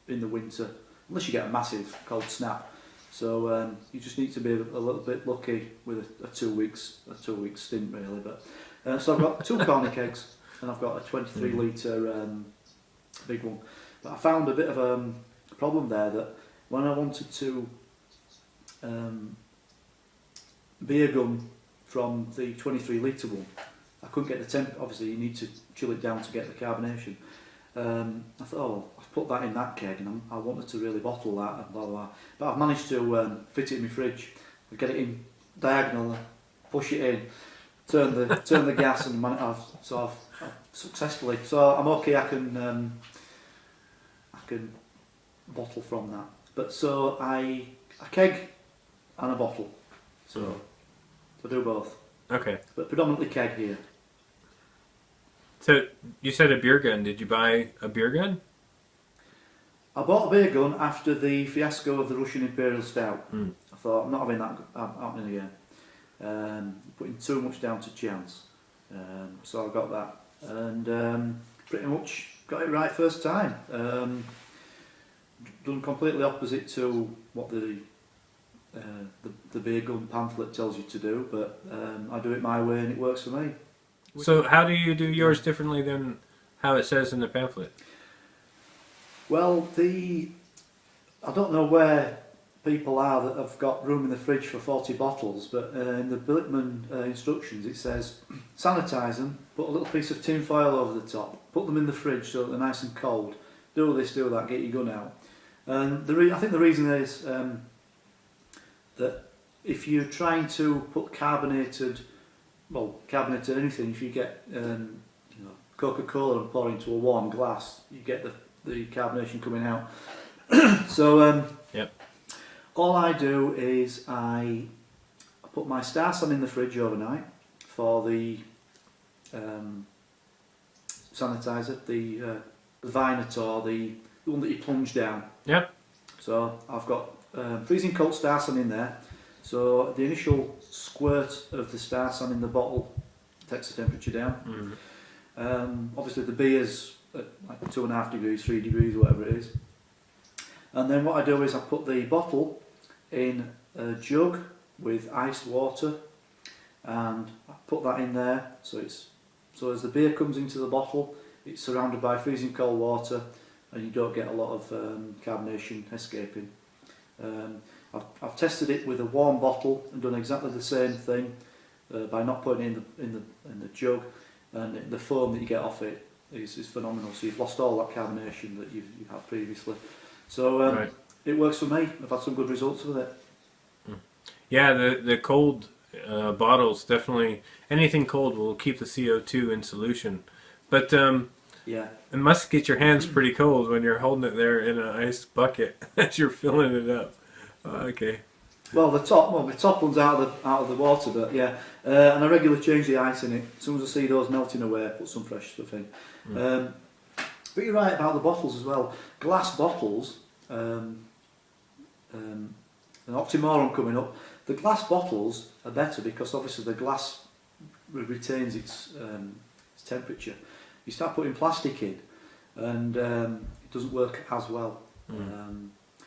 in the winter, unless you get a massive cold snap. So you just need to be a little bit lucky with a 2 weeks stint really. But so I've got 2 corny kegs, and I've got a 23 litre big one. But I found a bit of a problem there, that when I wanted to beer gun from the 23 litre one, I couldn't get the temp. Obviously you need to chill it down to get the carbonation. I thought, I've put that in that keg, and I wanted to really bottle that and blah blah blah. But I've managed to fit it in my fridge, get it in diagonal, push it in, turn the gas, and I've successfully. So I'm okay. I can bottle from that. But so a keg and a bottle. So I do both. Okay. But predominantly keg here. So you said a beer gun. Did you buy a beer gun? I bought a beer gun after the fiasco of the Russian Imperial Stout. I thought, I'm not having that happening again. Putting too much down to chance. So I got that, and pretty much got it right first time. Done completely opposite to what the beer gun pamphlet tells you to do, but I do it my way and it works for me. So how do you do yours differently than how it says in the pamphlet? Well, I don't know where people are that have got room in the fridge for 40 bottles, but in the Billetman instructions it says sanitise them, put a little piece of tin foil over the top, put them in the fridge so that they're nice and cold, do this, do that, get your gun out. And I think the reason is that if you're trying to put carbonated anything, if you get Coca-Cola and pour into a warm glass, you get the carbonation coming out. So all I do is I put my Starsan in the fridge overnight for the sanitizer, the Vinator, the one that you plunge down. Yep. So I've got freezing cold Starsan in there. So the initial squirt of the Starsan in the bottle takes the temperature down. Obviously the beer's at like 2.5 degrees, 3 degrees, whatever it is. And then what I do is I put the bottle in a jug with iced water, and I put that in there. So as the beer comes into the bottle, it's surrounded by freezing cold water, and you don't get a lot of carbonation escaping. I've tested it with a warm bottle and done exactly the same thing by not putting it in the jug, and the foam that you get off it is phenomenal. So you've lost all that carbonation that you've had previously. So it works for me. I've had some good results with it. Yeah, the cold bottles definitely, anything cold will keep the CO2 in solution. But it must get your hands pretty cold when you're holding it there in an ice bucket as you're filling it up. Okay. Well, the top one's out of the water, but yeah, and I regularly change the ice in it. As soon as I see those melting away, I put some fresh stuff in. But you're right about the bottles as well. Glass bottles, an oxymoron coming up. The glass bottles are better because obviously the glass retains its temperature. You start putting plastic in, and it doesn't work as well.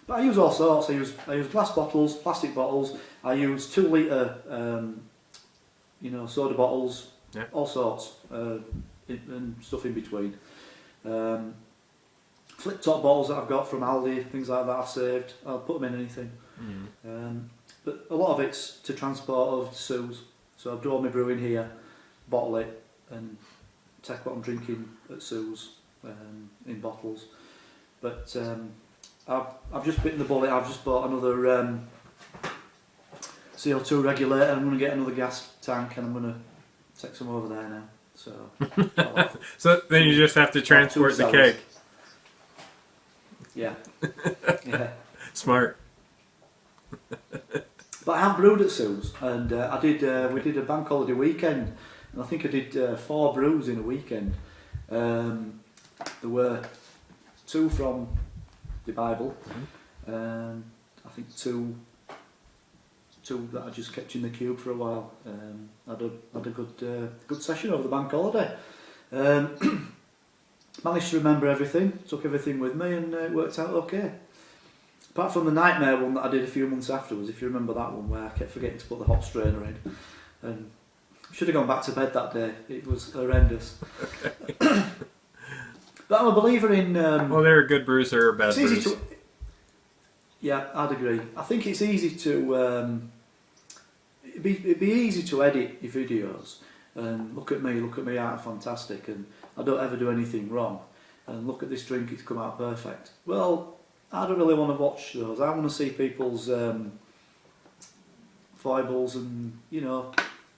But I use all sorts. I use glass bottles, plastic bottles. I use 2 litre, soda bottles, all sorts, and stuff in between. Flip top bottles that I've got from Aldi, things like that I've saved. I'll put them in anything. But a lot of it's to transport over to Sue's. So I've drawn my brew in here, bottle it, and take what I'm drinking at Sue's in bottles. But I've just bitten the bullet. I've just bought another CO2 regulator. I'm going to get another gas tank, and I'm going to take some over there now. So, so then you just have to transport the keg. Yeah, yeah. Smart. But I have brewed at Sue's, and I did. We did a bank holiday weekend, and I think I did 4 brews in a weekend. There were 2 from the Bible, and I think two that I just kept in the cube for a while. Had a good session over the bank holiday. Managed to remember everything, took everything with me, and it worked out okay. Apart from the nightmare one that I did a few months afterwards, if you remember that one, where I kept forgetting to put the hop strainer in, and should have gone back to bed that day. It was horrendous. But I'm a believer in. Well, they're a good brews or a bad brews. Yeah, I'd agree. I think it's easy to. It'd be easy to edit your videos and look at me, I'm fantastic, and I don't ever do anything wrong. And look at this drink, it's come out perfect. Well, I don't really want to watch those. I want to see people's foibles and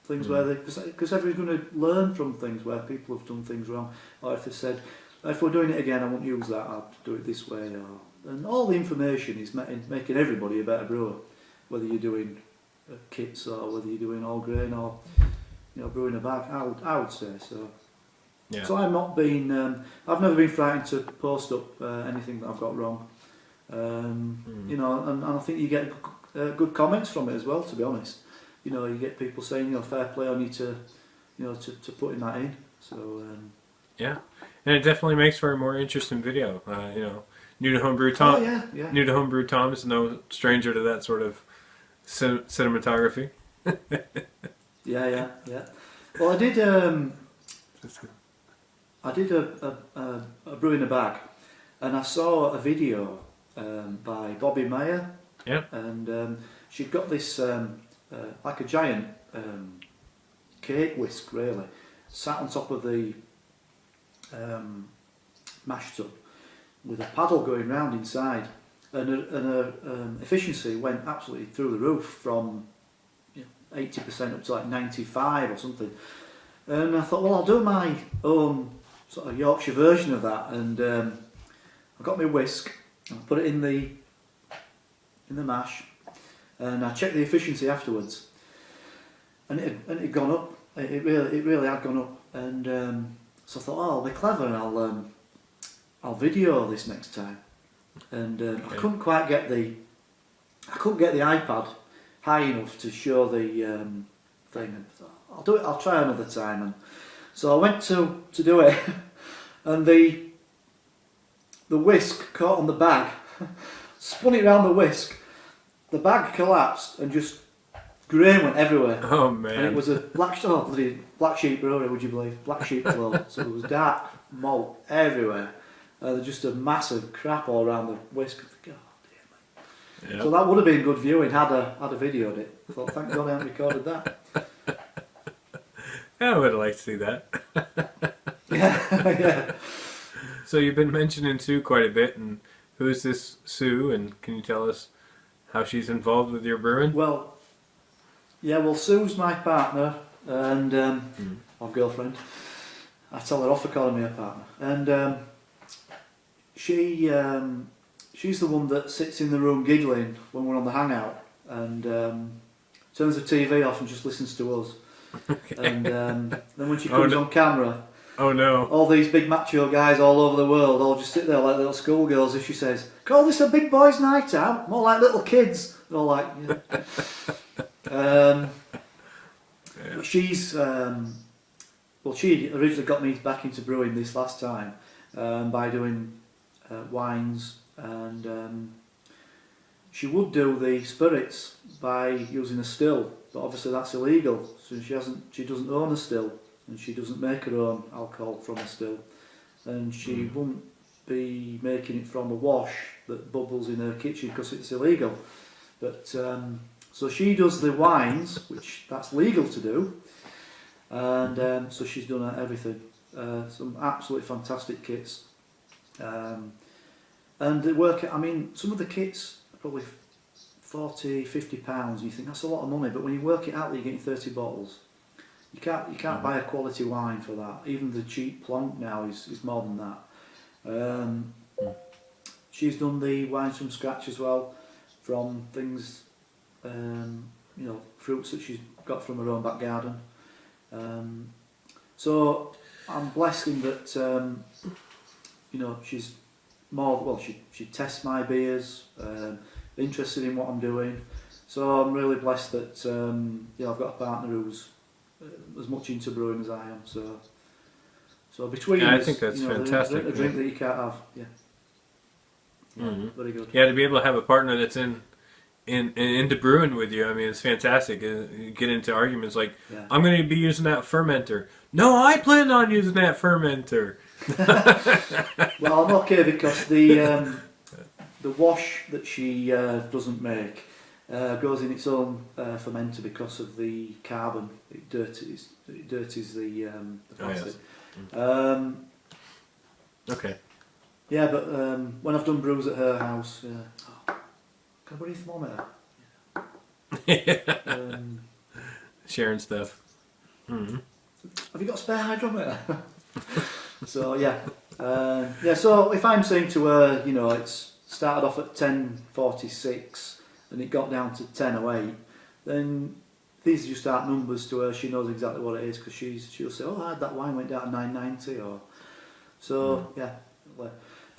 things where they, because everyone's going to learn from things where people have done things wrong, or if they said, if we're doing it again, I won't use that. I'll do it this way. And all the information is making everybody a better brewer, whether you're doing kits or whether you're doing all grain or brewing a bag. I would say so. Yeah. So I've not been. I've never been frightened to post up anything that I've got wrong. And I think you get good comments from it as well. To be honest, you get people saying, fair play on you to putting that in. So yeah, and it definitely makes for a more interesting video. New to homebrew Tom. Oh, yeah. New to homebrew Tom is no stranger to that sort of cinematography. Yeah. Well, I did. I did a brew in a bag, and I saw a video by Bobby Mayer. Yeah. And she'd got this like a giant cake whisk, really, sat on top of the mash tub with a paddle going round inside, and her efficiency went absolutely through the roof from 80% up to like 95 or something. And I thought, well, I'll do my own sort of Yorkshire version of that, and I got my whisk and put it in the mash, and I checked the efficiency afterwards, and it had gone up. It really had gone up, and so I thought, oh, I'll be clever and I'll video this next time. And I couldn't quite get the iPad high enough to show the thing. And I'll do it. I'll try another time. And so I went to do it, and the whisk caught on the bag, spun it around the whisk. The bag collapsed and just grain went everywhere. Oh man! And it was a black sheep brewery, would you believe? Black sheep flow. So it was dark malt everywhere. Just a massive crap all around the whisk. I think, oh dear, mate. Yep. So that would have been good viewing had I videoed it. I thought, thank God I haven't recorded that. I would have liked to see that. Yeah. So you've been mentioning Sue quite a bit, and who's this Sue, and can you tell us how she's involved with your brewing? Well, Sue's my partner and or girlfriend. I tell her off for calling me a partner, and she's the one that sits in the room giggling when we're on the hangout, and turns the TV off and just listens to us. Okay. And then when she comes on camera, oh no! All these big macho guys all over the world all just sit there like little schoolgirls. If she says, "Call this a big boys' night out," more like little kids. They're all like, yeah. She's she originally got me back into brewing this last time by doing wines, and she would do the spirits by using a still, but obviously that's illegal. So she doesn't own a still, and she doesn't make her own alcohol from a still, and she won't be making it from a wash that bubbles in her kitchen because it's illegal. But so she does the wines, which that's legal to do, and so she's done everything. Some absolutely fantastic kits. And they work, I mean, some of the kits are probably 40, 50 pounds. You think that's a lot of money, but when you work it out that you're getting 30 bottles, you can't buy a quality wine for that. Even the cheap plonk now is more than that. She's done the wines from scratch as well, from things, fruits that she's got from her own back garden. So I'm blessed in that, she's more, well, she tests my beers, interested in what I'm doing. So I'm really blessed that, I've got a partner who's as much into brewing as I am. So between us, I think that's fantastic. A drink that you can't have, very good. Yeah, to be able to have a partner that's into brewing with you, I mean, it's fantastic. You get into arguments like, I'm going to be using that fermenter. No, I plan on using that fermenter. Well, I'm okay because the wash that she doesn't make goes in its own fermenter because of the carbon. It dirties the plastic. Oh, yes. Okay. Yeah, but when I've done brews at her house, can I borrow your thermometer? Sharing stuff. Have you got a spare hydrometer? So so if I'm saying to her, it's started off at 10:46 and it got down to 10:08, then these are just start numbers to her. She knows exactly what it is because she'll say, "Oh, I had that wine went down to 9.90," or so. Yeah.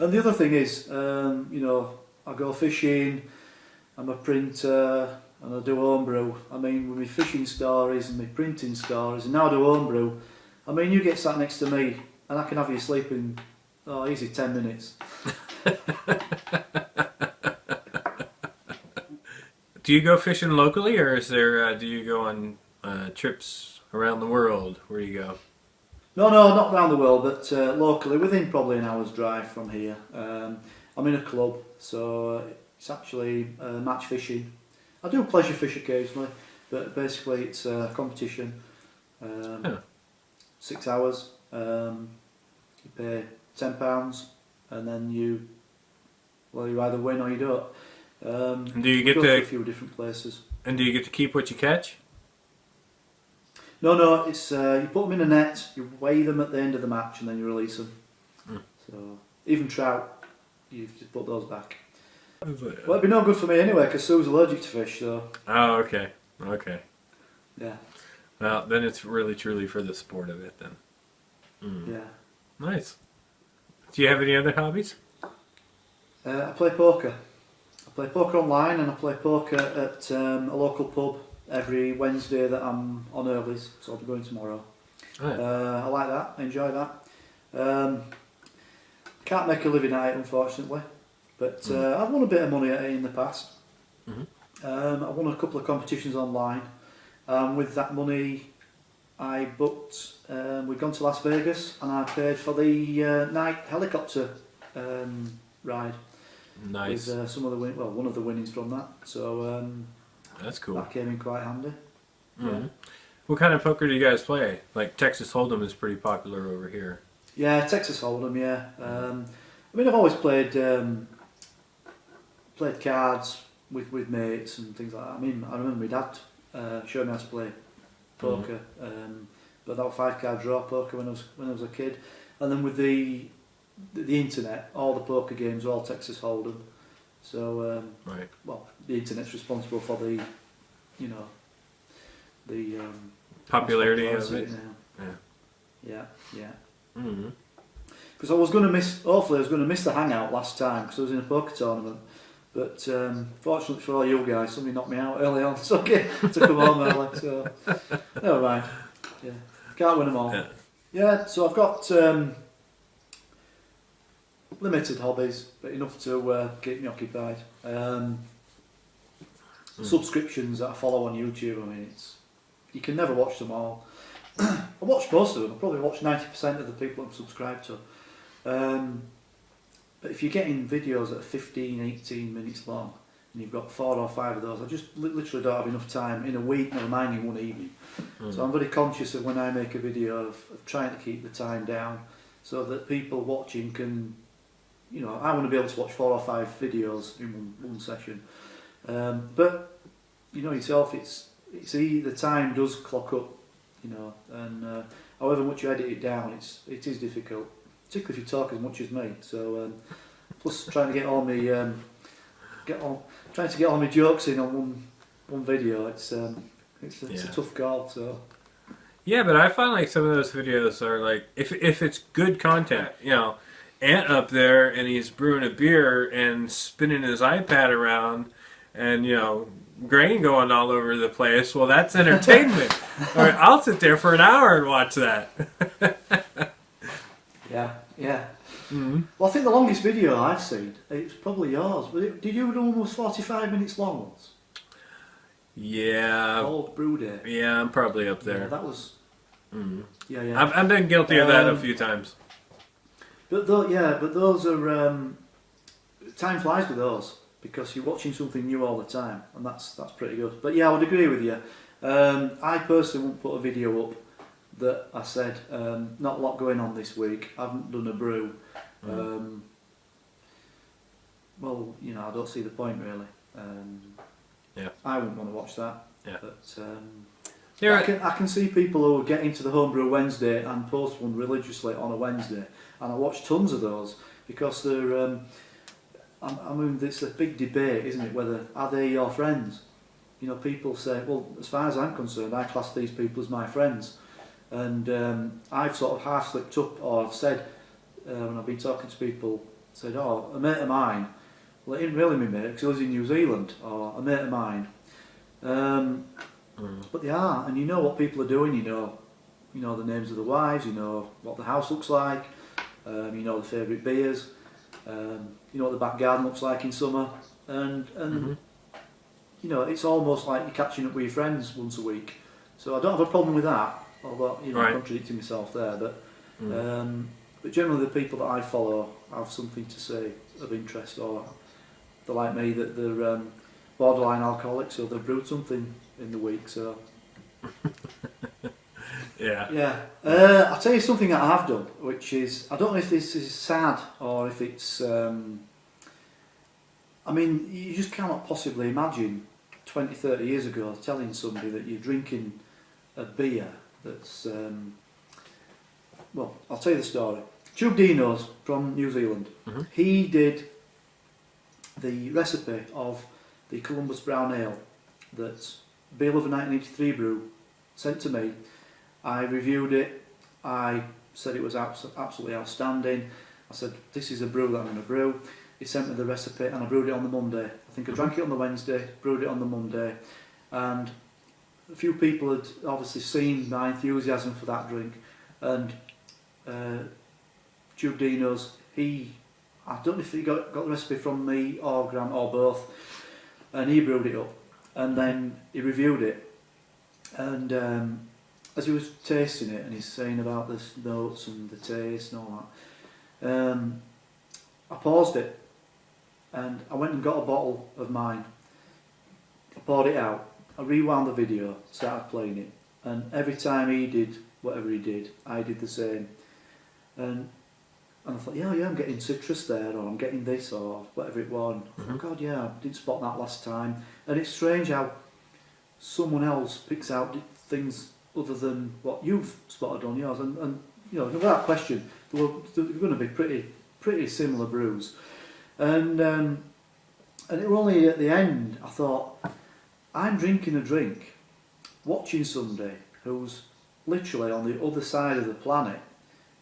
And the other thing is, I go fishing. I'm a printer and I do homebrew. I mean, with my fishing stories and my printing stories, and now I do homebrew. I mean, you get sat next to me and I can have you sleep in, easy 10 minutes. Do you go fishing locally, or is there? Do you go on trips around the world? Where do you go? No, not around the world, but locally, within probably an hour's drive from here. I'm in a club, so it's actually match fishing. I do pleasure fish occasionally, but basically it's a competition. 6 hours. You pay £10, and then you either win or you don't. And do you get go to to a few different places? And do you get to keep what you catch? No, it's you put them in a net, you weigh them at the end of the match, and then you release them. So even trout, you just put those back. Well, it'd be no good for me anyway because Sue's allergic to fish. So. Oh, okay. Yeah. Well, then it's really truly for the sport of it then. Yeah. Nice. Do you have any other hobbies? I play poker. I play poker online and I play poker at a local pub every Wednesday that I'm on earlies, so I'll be going tomorrow. Right. I like that, I enjoy that. Can't make a living at it unfortunately, but I've won a bit of money at it in the past. I won a couple of competitions online. With that money I booked, we'd gone to Las Vegas and I paid for the night helicopter ride. Nice. With some of the one of the winnings from that. So that's cool. That came in quite handy. Yeah. What kind of poker do you guys play? Like Texas Hold'em is pretty popular over here. Yeah, Texas Hold'em. Yeah. I mean, I've always played cards with mates and things like that. I mean, I remember my dad showed me how to play poker, but that was 5-card draw poker when I was a kid, and then with the internet, all the poker games are all Texas Hold'em. So right. Well, the internet's responsible for the popularity of it. Now. Yeah. Mm-hmm. Because I was going to miss the hangout last time because I was in a poker tournament. But fortunately for all you guys, somebody knocked me out early on, so I took them home early. So never mind. Yeah, can't win them all. Yeah, so I've got limited hobbies, but enough to keep me occupied. Subscriptions that I follow on YouTube. I mean, you can never watch them all. I watch most of them. I probably watch 90% of the people I'm subscribed to. But if you're getting videos that are 15, 18 minutes long, and you've got 4 or 5 of those, I just literally don't have enough time in a week, never mind in one evening. So I'm very conscious of when I make a video of trying to keep the time down so that people watching can, you know, I want to be able to watch 4 or 5 videos in one session. But, you know yourself, the time does clock up, you know, and however much you edit it down, it is difficult, particularly if you talk as much as me. So plus trying to get all my jokes in on one video, it's a tough call. So yeah, but I find like some of those videos are like if it's good content, you know, Ant up there and he's brewing a beer and spinning his iPad around, and you know, grain going all over the place. Well, that's entertainment. Or I'll sit there for an hour and watch that. yeah. Mm-hmm. Well, I think the longest video I've seen, it's probably yours. But did you do almost 45 minutes long ones? Yeah. Old brew day. Yeah, I'm probably up there. Yeah, that was. Mm-hmm. Yeah. I've been guilty of that a few times. But those are time flies with those because you're watching something new all the time, and that's pretty good. But yeah, I would agree with you. I personally won't put a video up that I said not a lot going on this week. I haven't done a brew. Well, you know, I don't see the point really. Yeah. I wouldn't want to watch that. Yeah. But I can see people who get into the Homebrew Wednesday and post one religiously on a Wednesday, and I watch tons of those because they're. I mean, it's a big debate, isn't it? Whether are they your friends? You know, people say, well, as far as I'm concerned, I class these people as my friends, and I've sort of half slipped up, or I've said when I've been talking to people, said, oh, a mate of mine. Well, it ain't really my mate because he lives in New Zealand, or a mate of mine. But they are, and you know what people are doing. You know the names of the wives. You know what the house looks like. You know the favourite beers. You know what the back garden looks like in summer, and you know it's almost like you're catching up with your friends once a week. So I don't have a problem with that. Although you know, I'm contradicting myself there, but generally the people that I follow have something to say of interest, or they're like me, that they're borderline alcoholics, so they've brewed something in the week. So yeah. I'll tell you something that I have done, which is, I don't know if this is sad or if it's I mean, you just cannot possibly imagine 20, 30 years ago telling somebody that you're drinking a beer that's well, I'll tell you the story. Chub Dino's from New Zealand. He did the recipe of the Columbus Brown Ale that's Beer of a 1983 brew, sent to me. I reviewed it. I said it was absolutely outstanding. I said, this is a brew that I'm going to brew. He sent me the recipe and I brewed it on the Monday. I think I drank it on the Wednesday, brewed it on the Monday, and a few people had obviously seen my enthusiasm for that drink. And Dino's, I don't know if he got the recipe from me or Grant or both, and he brewed it up and then he reviewed it, and as he was tasting it and he's saying about the notes and the taste and all that, I paused it and I went and got a bottle of mine. I poured it out, I rewound the video, started playing it, and every time he did whatever he did, I did the same. And I thought, yeah, I'm getting citrus there, or I'm getting this, or whatever it was. Oh God, yeah, I didn't spot that last time. And it's strange how someone else picks out things other than what you've spotted on yours. And you know, without question, they're going to be pretty similar brews. And it was only at the end I thought, I'm drinking a drink, watching somebody who's literally on the other side of the planet,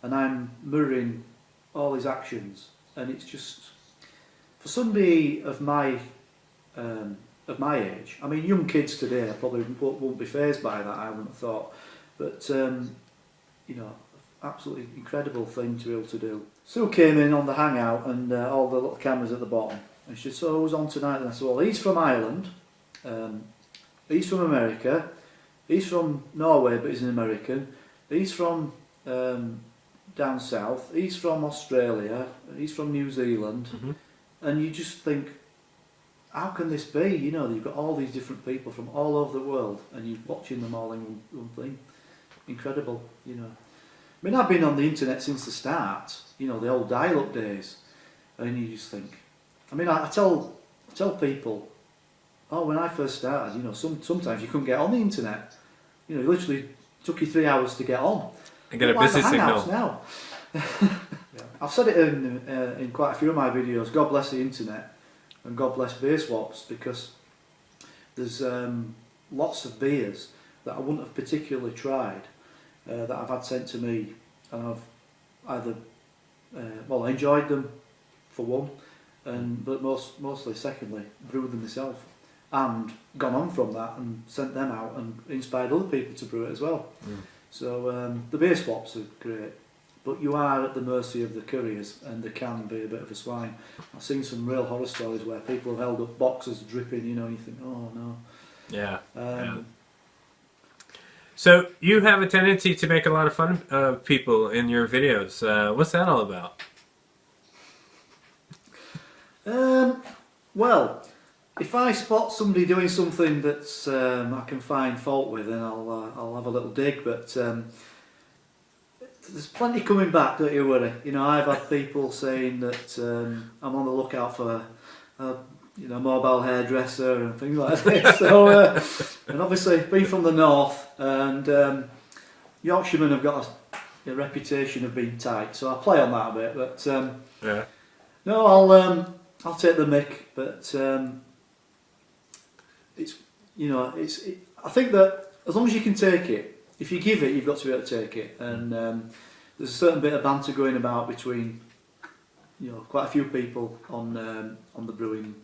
and I'm mirroring all his actions, and it's just, for somebody of my age, I mean, young kids today probably won't be fazed by that, I wouldn't have thought, but you know, absolutely incredible thing to be able to do. Sue came in on the hangout and all the little cameras at the bottom, and she said, so who's on tonight? And I said, well, he's from Ireland, he's from America, he's from Norway but he's an American, he's from down south, he's from Australia, he's from New Zealand, and you just think, how can this be? You know, you've got all these different people from all over the world, and you're watching them all in one thing. Incredible, you know. I mean, I've been on the internet since the start, you know, the old dial-up days, and you just think. I mean, I tell people, oh, when I first started, you know, sometimes you couldn't get on the internet. You know, it literally took you 3 hours to get on. I got a busy signal Now. I've said it in quite a few of my videos. God bless the internet, and God bless beer swaps, because there's lots of beers that I wouldn't have particularly tried that I've had sent to me, and I've either I enjoyed them for one, but mostly secondly brewed them myself, and gone on from that and sent them out and inspired other people to brew it as well. So the beer swaps are great, but you are at the mercy of the couriers, and they can be a bit of a swine. I've seen some real horror stories where people have held up boxes dripping, you know, and you think, oh no. Yeah. So you have a tendency to make a lot of fun of people in your videos. What's that all about? Well, if I spot somebody doing something that's I can find fault with, then I'll have a little dig. But there's plenty coming back, don't you worry. You know, I've had people saying that I'm on the lookout for you know, mobile hairdresser and things like this. So, and obviously being from the north, and Yorkshiremen have got a reputation of being tight, so I play on that a bit. But Yeah. no, I'll take the mick. But it's, you know, I think that as long as you can take it, if you give it, you've got to be able to take it. And there's a certain bit of banter going about between, you know, quite a few people on the brewing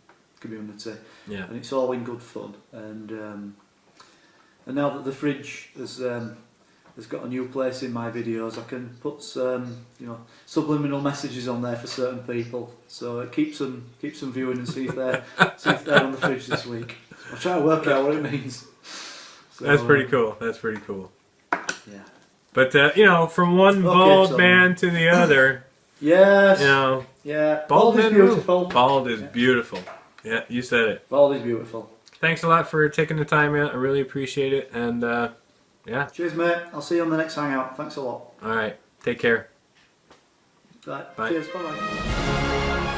community, Yeah. and it's all in good fun. And now that the fridge has got a new place in my videos, I can put some, you know, subliminal messages on there for certain people, so it keeps them viewing and see if they're on the fridge this week. I'll try to work out what it means. So, That's pretty cool. That's pretty cool. Yeah. But you know, from one bald man to the other, yes. you know, Yeah. bald is man beautiful. Bald is beautiful. Yeah, you said it. Bald is beautiful. Thanks a lot for taking the time out. I really appreciate it. And yeah. Cheers, mate. I'll see you on the next hangout. Thanks a lot. All right. Take care. Right. Bye. Cheers. Bye bye.